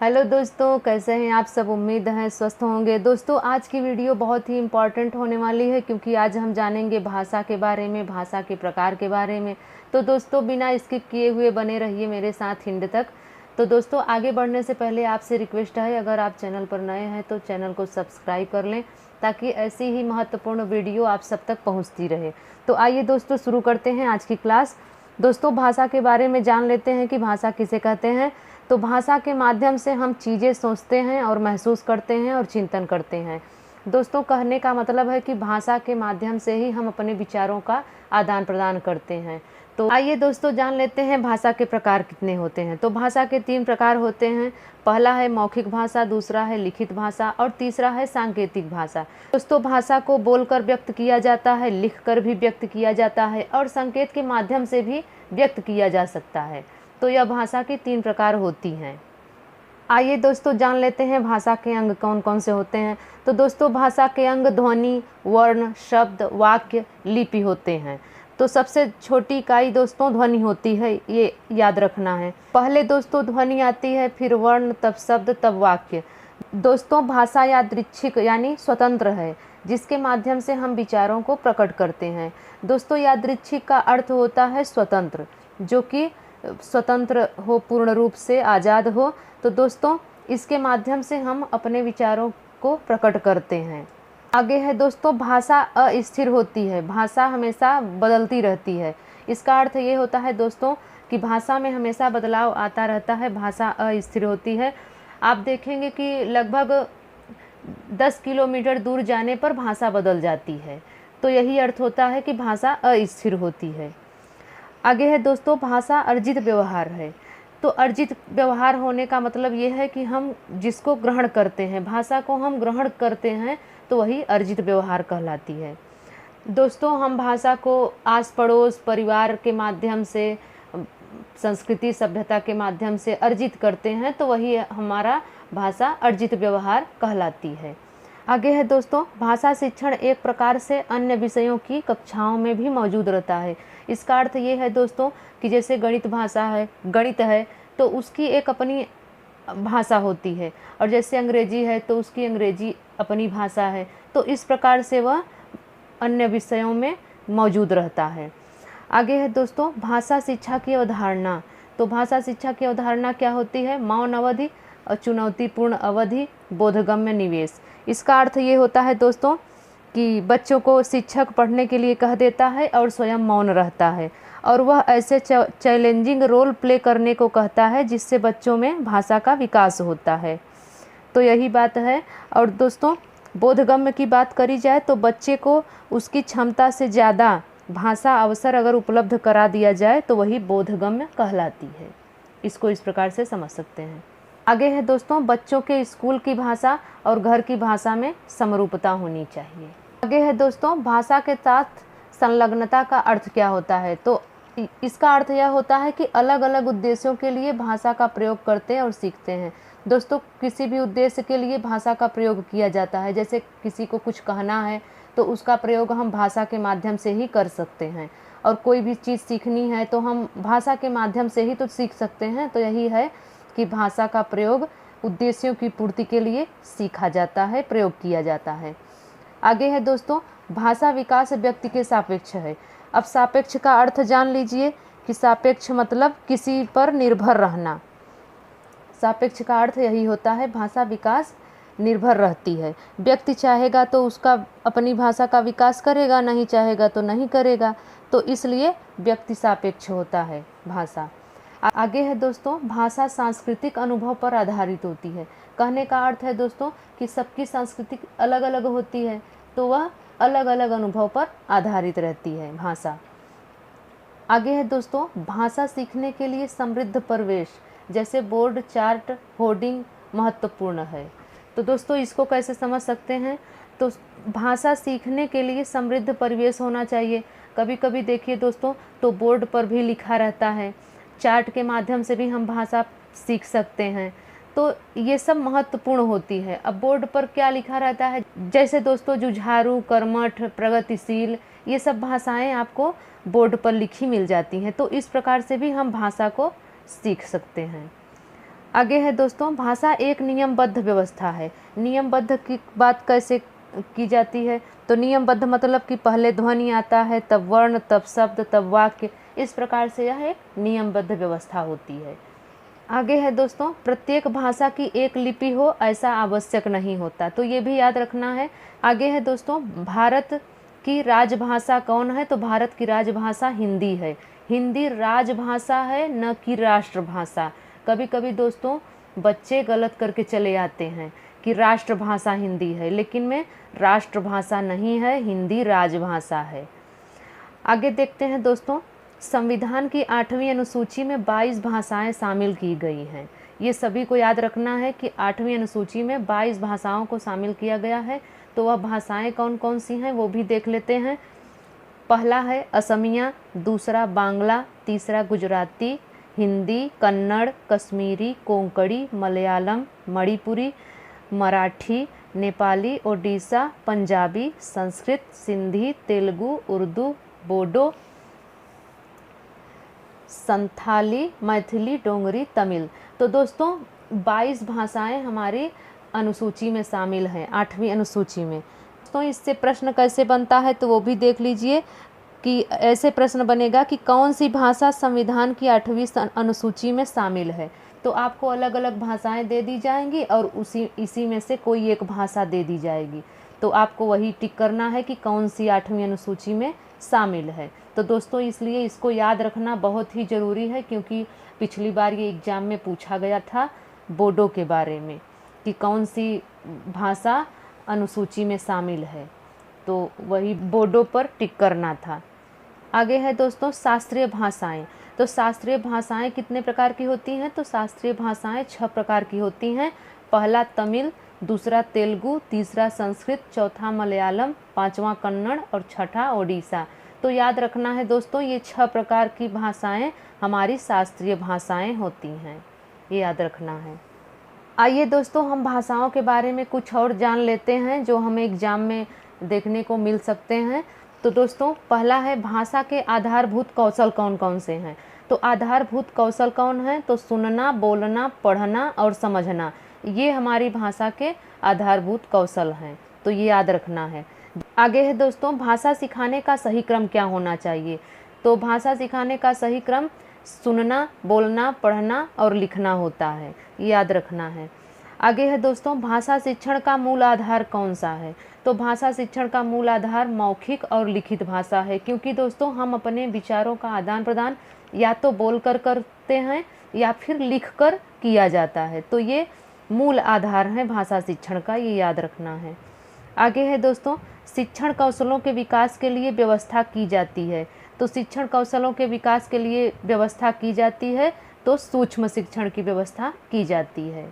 Hello दोस्तों, कैसे हैं आप सब। उम्मीद है स्वस्थ होंगे। दोस्तों, आज की वीडियो बहुत ही इम्पॉर्टेंट होने वाली है क्योंकि आज हम जानेंगे भाषा के बारे में, भाषा के प्रकार के बारे में। तो दोस्तों, बिना स्किप किए हुए बने रहिए मेरे साथ एंड तक। तो दोस्तों, आगे बढ़ने से पहले आपसे रिक्वेस्ट है, अगर आप चैनल पर नए हैं तो चैनल को सब्सक्राइब कर लें ताकि ऐसी ही महत्वपूर्ण वीडियो आप सब तक पहुँचती रहे। तो आइए दोस्तों, शुरू करते हैं आज की क्लास। दोस्तों, भाषा के बारे में जान लेते हैं कि भाषा किसे कहते हैं। तो भाषा के माध्यम से हम चीज़ें सोचते हैं और महसूस करते हैं और चिंतन करते हैं। दोस्तों, कहने का मतलब है कि भाषा के माध्यम से ही हम अपने विचारों का आदान प्रदान करते हैं। तो आइए दोस्तों, जान लेते हैं भाषा के प्रकार कितने होते हैं। तो भाषा के 3 प्रकार होते हैं। पहला है मौखिक भाषा, दूसरा है लिखित भाषा और तीसरा है सांकेतिक भाषा। दोस्तों, भाषा को बोलकर व्यक्त किया जाता है, लिखकर भी व्यक्त किया जाता है और संकेत के माध्यम से भी व्यक्त किया जा सकता है। तो यह भाषा की 3 प्रकार होती हैं। आइए दोस्तों, जान लेते हैं भाषा के अंग कौन कौन से होते हैं। तो दोस्तों, भाषा के अंग ध्वनि, वर्ण, शब्द, वाक्य, लिपि होते हैं। तो सबसे छोटी इकाई दोस्तों ध्वनि होती है, ये याद रखना है। पहले दोस्तों ध्वनि आती है, फिर वर्ण, तब शब्द, तब वाक्य। दोस्तों, भाषा यादृच्छिक यानी स्वतंत्र है, जिसके माध्यम से हम विचारों को प्रकट करते हैं। दोस्तों, यादृच्छिक का अर्थ होता है स्वतंत्र, जो कि स्वतंत्र हो, पूर्ण रूप से आज़ाद हो। तो दोस्तों, इसके माध्यम से हम अपने विचारों को प्रकट करते हैं। आगे है दोस्तों, भाषा अस्थिर होती है, भाषा हमेशा बदलती रहती है। इसका अर्थ ये होता है दोस्तों कि भाषा में हमेशा बदलाव आता रहता है, भाषा अस्थिर होती है। आप देखेंगे कि लगभग 10 किलोमीटर दूर जाने पर भाषा बदल जाती है। तो यही अर्थ होता है कि भाषा अस्थिर होती है। आगे है दोस्तों, भाषा अर्जित व्यवहार है। तो अर्जित व्यवहार होने का मतलब ये है कि हम जिसको ग्रहण करते हैं, भाषा को हम ग्रहण करते हैं, तो वही अर्जित व्यवहार कहलाती है। दोस्तों, हम भाषा को आस पड़ोस, परिवार के माध्यम से, संस्कृति सभ्यता के माध्यम से अर्जित करते हैं, तो वही हमारा भाषा अर्जित व्यवहार कहलाती है। आगे है दोस्तों, भाषा शिक्षण एक प्रकार से अन्य विषयों की कक्षाओं में भी मौजूद रहता है। इसका अर्थ ये है दोस्तों कि जैसे गणित भाषा है, गणित है तो उसकी एक अपनी भाषा होती है, और जैसे अंग्रेजी है तो उसकी अंग्रेजी अपनी भाषा है। तो इस प्रकार से वह अन्य विषयों में मौजूद रहता है। आगे है दोस्तों, भाषा शिक्षा की अवधारणा। तो भाषा शिक्षा की अवधारणा क्या होती है? मौन अवधि और चुनौतीपूर्ण अवधि, बोधगम्य निवेश। इसका अर्थ ये होता है दोस्तों कि बच्चों को शिक्षक पढ़ने के लिए कह देता है और स्वयं मौन रहता है, और वह ऐसे चैलेंजिंग रोल प्ले करने को कहता है जिससे बच्चों में भाषा का विकास होता है। तो यही बात है। और दोस्तों, बोधगम्य की बात करी जाए तो बच्चे को उसकी क्षमता से ज़्यादा भाषा अवसर अगर उपलब्ध करा दिया जाए तो वही बोधगम्य कहलाती है। इसको इस प्रकार से समझ सकते हैं। आगे है दोस्तों, बच्चों के स्कूल की भाषा और घर की भाषा में समरूपता होनी चाहिए। आगे है दोस्तों, भाषा के साथ संलग्नता का अर्थ क्या होता है? तो इसका अर्थ यह होता है कि अलग अलग उद्देश्यों के लिए भाषा का प्रयोग करते हैं और सीखते हैं। दोस्तों, किसी भी उद्देश्य के लिए भाषा का प्रयोग किया जाता है। जैसे किसी को कुछ कहना है तो उसका प्रयोग हम भाषा के माध्यम से ही कर सकते हैं, और कोई भी चीज़ सीखनी है तो हम भाषा के माध्यम से ही तो सीख सकते हैं। तो यही है कि भाषा का प्रयोग उद्देश्यों की पूर्ति के लिए सीखा जाता है, प्रयोग किया जाता है। आगे है दोस्तों, भाषा विकास व्यक्ति के सापेक्ष है। अब सापेक्ष का अर्थ जान लीजिए कि सापेक्ष मतलब किसी पर निर्भर रहना। सापेक्ष का अर्थ यही होता है, भाषा विकास निर्भर रहती है। व्यक्ति चाहेगा तो उसका अपनी भाषा का विकास करेगा, नहीं चाहेगा तो नहीं करेगा। तो इसलिए व्यक्ति सापेक्ष होता है भाषा। आगे है दोस्तों, भाषा सांस्कृतिक अनुभव पर आधारित होती है। कहने का अर्थ है दोस्तों कि सबकी संस्कृति अलग अलग होती है, तो वह अलग अलग अनुभव पर आधारित रहती है भाषा। आगे है दोस्तों, भाषा सीखने के लिए समृद्ध परिवेश जैसे बोर्ड, चार्ट, होर्डिंग महत्वपूर्ण है। तो दोस्तों, इसको कैसे समझ सकते हैं? तो भाषा सीखने के लिए समृद्ध परिवेश होना चाहिए। कभी कभी देखिए दोस्तों, तो बोर्ड पर भी लिखा रहता है, चार्ट के माध्यम से भी हम भाषा सीख सकते हैं। तो ये सब महत्वपूर्ण होती है। अब बोर्ड पर क्या लिखा रहता है, जैसे दोस्तों जुझारू, कर्मठ, प्रगतिशील, ये सब भाषाएं आपको बोर्ड पर लिखी मिल जाती हैं। तो इस प्रकार से भी हम भाषा को सीख सकते हैं। आगे है दोस्तों, भाषा एक नियमबद्ध व्यवस्था है। नियमबद्ध की बात कैसे की जाती है? तो नियमबद्ध मतलब कि पहले ध्वनि आता है, तब वर्ण, तब शब्द, तब वाक्य। इस प्रकार से यह एक नियमबद्ध व्यवस्था होती है। आगे है दोस्तों, प्रत्येक भाषा की एक लिपि हो ऐसा आवश्यक नहीं होता, तो ये भी याद रखना है। आगे है दोस्तों, भारत की राजभाषा कौन है? तो भारत की राजभाषा हिंदी है। हिंदी राजभाषा है, न कि राष्ट्रभाषा। कभी कभी दोस्तों बच्चे गलत करके चले आते हैं कि राष्ट्रभाषा हिंदी है, लेकिन में राष्ट्रभाषा नहीं है, हिंदी राजभाषा है। आगे देखते हैं दोस्तों, संविधान की 8वीं अनुसूची में 22 भाषाएं शामिल की गई हैं। ये सभी को याद रखना है कि 8वीं अनुसूची में 22 भाषाओं को शामिल किया गया है। तो वह भाषाएं कौन कौन सी हैं वो भी देख लेते हैं। पहला है असमिया, दूसरा बांग्ला, तीसरा गुजराती, हिंदी, कन्नड़, कश्मीरी, कोंकणी, मलयालम, मणिपुरी, मराठी, नेपाली, ओडिशा, पंजाबी, संस्कृत, सिंधी, तेलुगु, उर्दू, बोडो, संथाली, मैथिली, डोंगरी, तमिल। तो दोस्तों 22 भाषाएं हमारी अनुसूची में शामिल हैं, 8वीं अनुसूची में। तो इससे प्रश्न कैसे बनता है तो वो भी देख लीजिए कि ऐसे प्रश्न बनेगा कि कौन सी भाषा संविधान की 8वीं अनुसूची में शामिल है। तो आपको अलग अलग भाषाएं दे दी जाएंगी और इसी में से कोई एक भाषा दे दी जाएगी। तो आपको वही टिक करना है कि कौन सी 8वीं अनुसूची में शामिल है। तो दोस्तों इसलिए इसको याद रखना बहुत ही ज़रूरी है, क्योंकि पिछली बार ये एग्ज़ाम में पूछा गया था बोडो के बारे में कि कौन सी भाषा अनुसूची में शामिल है, तो वही बोडो पर टिक करना था। आगे है दोस्तों शास्त्रीय भाषाएं। तो शास्त्रीय भाषाएं कितने प्रकार की होती हैं? तो शास्त्रीय भाषाएं 6 प्रकार की होती हैं। पहला तमिल, दूसरा तेलुगु, तीसरा संस्कृत, चौथा मलयालम, पांचवा कन्नड़ और छठा ओडिशा। तो याद रखना है दोस्तों, ये 6 प्रकार की भाषाएं हमारी शास्त्रीय भाषाएं होती हैं, ये याद रखना है। आइए दोस्तों हम भाषाओं के बारे में कुछ और जान लेते हैं जो हमें एग्जाम में देखने को मिल सकते हैं। तो दोस्तों पहला है भाषा के आधारभूत कौशल कौन कौन से हैं? तो आधारभूत कौशल कौन है? तो सुनना, बोलना, पढ़ना और समझना, ये हमारी भाषा के आधारभूत कौशल हैं, तो ये याद रखना है। आगे है दोस्तों भाषा सिखाने का सही क्रम क्या होना चाहिए? तो भाषा सिखाने का सही क्रम सुनना, बोलना, पढ़ना और लिखना होता है, ये याद रखना है। आगे है दोस्तों भाषा शिक्षण का मूल आधार कौन सा है? तो भाषा शिक्षण का मूल आधार मौखिक और लिखित भाषा है, क्योंकि दोस्तों हम अपने विचारों का आदान प्रदान या तो बोलकर करते हैं या फिर लिखकर किया जाता है, तो ये मूल आधार है भाषा शिक्षण का, ये याद रखना है। आगे है दोस्तों शिक्षण कौशलों के विकास के लिए व्यवस्था की जाती है। तो शिक्षण कौशलों के विकास के लिए व्यवस्था की जाती है तो सूक्ष्म शिक्षण की व्यवस्था की जाती है।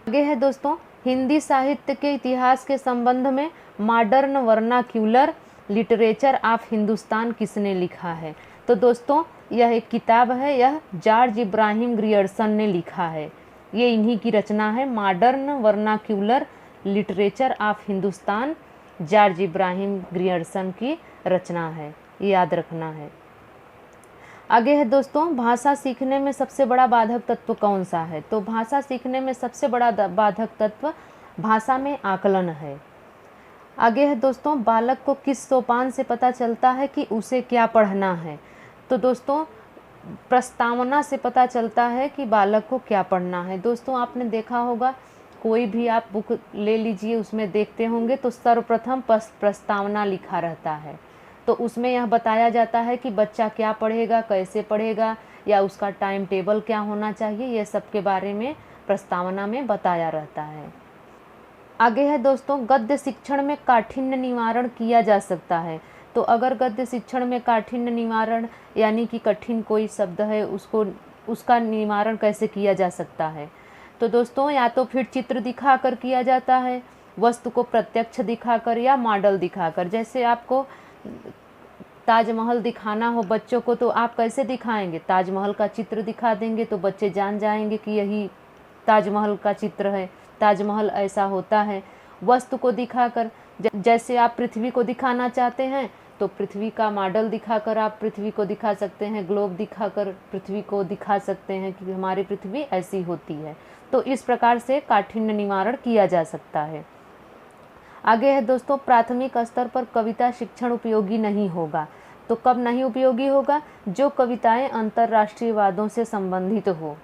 आगे है दोस्तों हिंदी साहित्य के इतिहास के संबंध में modern vernacular literature of Hindustan किसने लिखा है? तो दोस्तों यह एक किताब है, यह जॉर्ज इब्राहिम ग्रियर्सन ने लिखा है, ये इन्हीं की रचना है। Modern vernacular literature of Hindustan George Ibrahim Grierson की रचना है, ये याद रखना है। आगे है दोस्तों भाषा सीखने में सबसे बड़ा बाधक तत्व कौन सा है? तो भाषा सीखने में सबसे बड़ा बाधक तत्व भाषा में आकलन है। आगे है दोस्तों बालक को किस सोपान से पता चलता है कि उसे क्या पढ़ना है? तो दोस्तों प्रस्तावना से पता चलता है कि बालक को क्या पढ़ना है। दोस्तों आपने देखा होगा कोई भी आप बुक ले लीजिए, उसमें देखते होंगे तो सर्वप्रथम प्रस्तावना लिखा रहता है, तो उसमें यह बताया जाता है कि बच्चा क्या पढ़ेगा, कैसे पढ़ेगा, या उसका टाइम टेबल क्या होना चाहिए, ये सब के बारे में प्रस्तावना में बताया रहता है। आगे है दोस्तों गद्य शिक्षण में काठिन्य निवारण किया जा सकता है। तो अगर गद्य शिक्षण में काठिन्य निवारण यानी कि कठिन कोई शब्द है उसका निवारण कैसे किया जा सकता है? तो दोस्तों या तो फिर चित्र दिखाकर किया जाता है, वस्तु को प्रत्यक्ष दिखाकर या मॉडल दिखाकर। जैसे आपको ताजमहल दिखाना हो बच्चों को तो आप कैसे दिखाएंगे? ताजमहल का चित्र दिखा देंगे तो बच्चे जान जाएंगे कि यही ताजमहल का चित्र है, ताजमहल ऐसा होता है। वस्तु को दिखाकर, जैसे आप पृथ्वी को दिखाना चाहते हैं तो पृथ्वी का मॉडल दिखाकर आप पृथ्वी को दिखा सकते हैं, ग्लोब दिखाकर पृथ्वी को दिखा सकते हैं कि हमारी पृथ्वी ऐसी होती है। तो इस प्रकार से काठिन्य निवारण किया जा सकता है। आगे है दोस्तों, प्राथमिक स्तर पर कविता शिक्षण उपयोगी नहीं होगा। तो कब नहीं उपयोगी होगा? जो कविताएं अंतर्राष्ट्रीय वादों से संबंधित हो।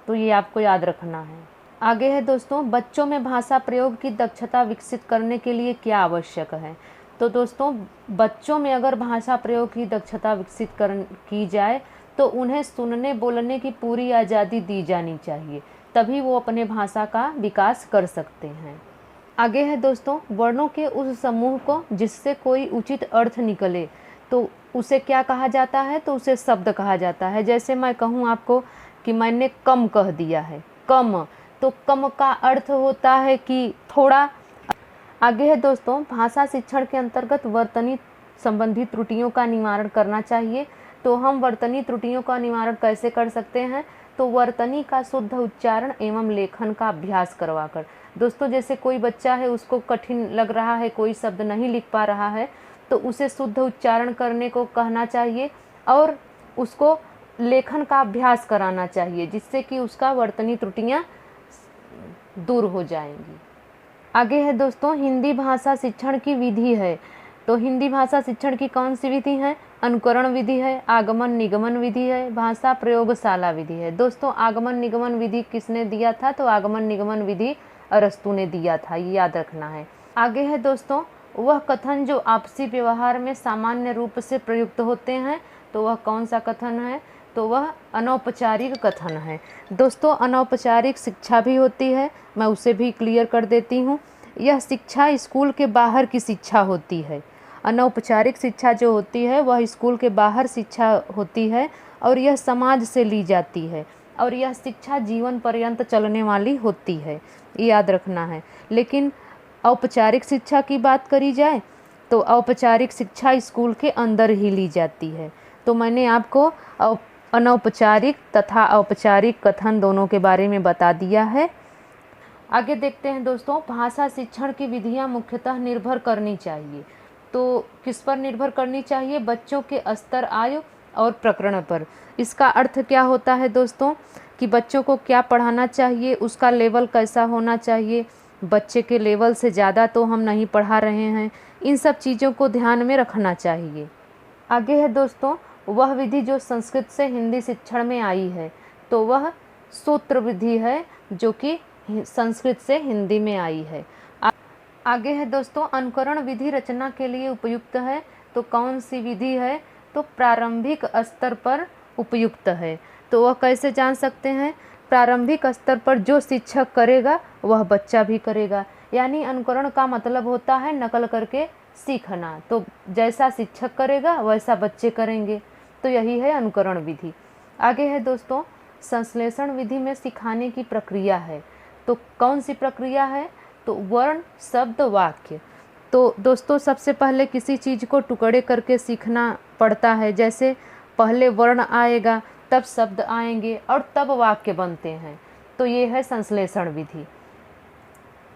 तो ये आपको याद रखना है। आगे है दोस्तों, बच्चों में भाषा प्रयोग की दक्षता विकसित करने के लिए क्या आवश्यक है? तो दोस्तों, बच्चों में अगर भाषा प्रयोग की दक्षता विकसित की जाए तो उन्हें सुनने बोलने की पूरी आज़ादी दी जानी चाहिए, तभी वो अपने भाषा का विकास कर सकते हैं। आगे है दोस्तों, वर्णों के उस समूह को जिससे कोई उचित अर्थ निकले तो उसे क्या कहा जाता है? तो उसे शब्द कहा जाता है। जैसे मैं कहूँ आपको कि मैंने कम कह दिया है, कम, तो कम का अर्थ होता है कि थोड़ा। आगे है दोस्तों, भाषा शिक्षण के अंतर्गत वर्तनी संबंधी त्रुटियों का निवारण करना चाहिए। तो हम वर्तनी त्रुटियों का निवारण कैसे कर सकते हैं? तो वर्तनी का शुद्ध उच्चारण एवं लेखन का अभ्यास करवाकर। दोस्तों, जैसे कोई बच्चा है, उसको कठिन लग रहा है, कोई शब्द नहीं लिख पा रहा है, तो उसे शुद्ध उच्चारण करने को कहना चाहिए और उसको लेखन का अभ्यास कराना चाहिए, जिससे कि उसका वर्तनी त्रुटियाँ दूर हो जाएंगी। आगे है दोस्तों, हिंदी भाषा शिक्षण की विधि है। तो हिंदी भाषा शिक्षण की कौन सी विधि है? अनुकरण विधि है, आगमन निगमन विधि है, भाषा प्रयोगशाला विधि है। दोस्तों, आगमन निगमन विधि किसने दिया था? तो आगमन निगमन विधि अरस्तू ने दिया था, ये याद रखना है। आगे है दोस्तों, वह कथन जो आपसी व्यवहार में सामान्य रूप से प्रयुक्त होते हैं। तो वह कौन सा कथन है? तो वह अनौपचारिक कथन है। दोस्तों, अनौपचारिक शिक्षा भी होती है, मैं उसे भी क्लियर कर देती हूँ। यह शिक्षा स्कूल के बाहर की शिक्षा होती है। अनौपचारिक शिक्षा जो होती है वह स्कूल के बाहर शिक्षा होती है और यह समाज से ली जाती है और यह शिक्षा जीवन पर्यंत चलने वाली होती है, ये याद रखना है। लेकिन औपचारिक शिक्षा की बात करी जाए तो औपचारिक शिक्षा स्कूल के अंदर ही ली जाती है। तो मैंने आपको अनौपचारिक तथा औपचारिक कथन दोनों के बारे में बता दिया है। आगे देखते हैं दोस्तों, भाषा शिक्षण की विधियां मुख्यतः निर्भर करनी चाहिए। तो किस पर निर्भर करनी चाहिए? बच्चों के स्तर, आयु और प्रकरण पर। इसका अर्थ क्या होता है दोस्तों कि बच्चों को क्या पढ़ाना चाहिए, उसका लेवल कैसा होना चाहिए, बच्चे के लेवल से ज़्यादा तो हम नहीं पढ़ा रहे हैं, इन सब चीज़ों को ध्यान में रखना चाहिए। आगे है दोस्तों, वह विधि जो संस्कृत से हिंदी शिक्षण में आई है। तो वह सूत्र विधि है जो कि संस्कृत से हिंदी में आई है। आगे है दोस्तों, अनुकरण विधि रचना के लिए उपयुक्त है। तो कौन सी विधि है? तो प्रारंभिक स्तर पर उपयुक्त है। तो वह कैसे जान सकते हैं? प्रारंभिक स्तर पर जो शिक्षक करेगा वह बच्चा भी करेगा। यानी अनुकरण का मतलब होता है नकल करके सीखना। तो जैसा शिक्षक करेगा वैसा बच्चे करेंगे, तो यही है अनुकरण विधि। आगे है दोस्तों, संश्लेषण विधि में सिखाने की प्रक्रिया है। तो कौन सी प्रक्रिया है? तो वर्ण, शब्द, वाक्य। तो दोस्तों, सबसे पहले किसी चीज़ को टुकड़े करके सीखना पड़ता है। जैसे पहले वर्ण आएगा, तब शब्द आएंगे और तब वाक्य बनते हैं। तो ये है संश्लेषण विधि।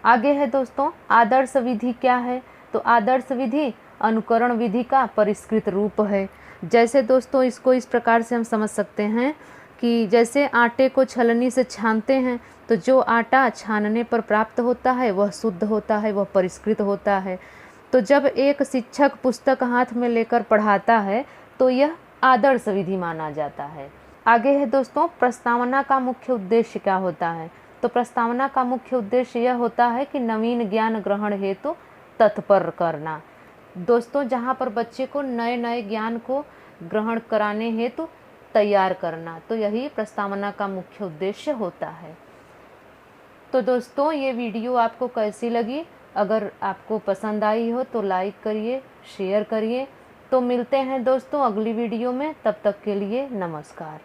आगे है दोस्तों, आदर्श विधि क्या है? तो आदर्श विधि अनुकरण विधि का परिष्कृत रूप है। जैसे दोस्तों, इसको इस प्रकार से हम समझ सकते हैं कि जैसे आटे को छलनी से छानते हैं तो जो आटा छानने पर प्राप्त होता है वह शुद्ध होता है, वह परिष्कृत होता है। तो जब एक शिक्षक पुस्तक हाथ में लेकर पढ़ाता है तो यह आदर्श विधि माना जाता है। आगे है दोस्तों, प्रस्तावना का मुख्य उद्देश्य क्या होता है? तो प्रस्तावना का मुख्य उद्देश्य यह होता है कि नवीन ज्ञान ग्रहण हेतु तत्पर करना। दोस्तों, जहाँ पर बच्चे को नए नए ज्ञान को ग्रहण कराने हेतु तैयार करना, तो यही प्रस्तावना का मुख्य उद्देश्य होता है। तो दोस्तों, ये वीडियो आपको कैसी लगी? अगर आपको पसंद आई हो तो लाइक करिए, शेयर करिए। तो मिलते हैं दोस्तों अगली वीडियो में, तब तक के लिए नमस्कार।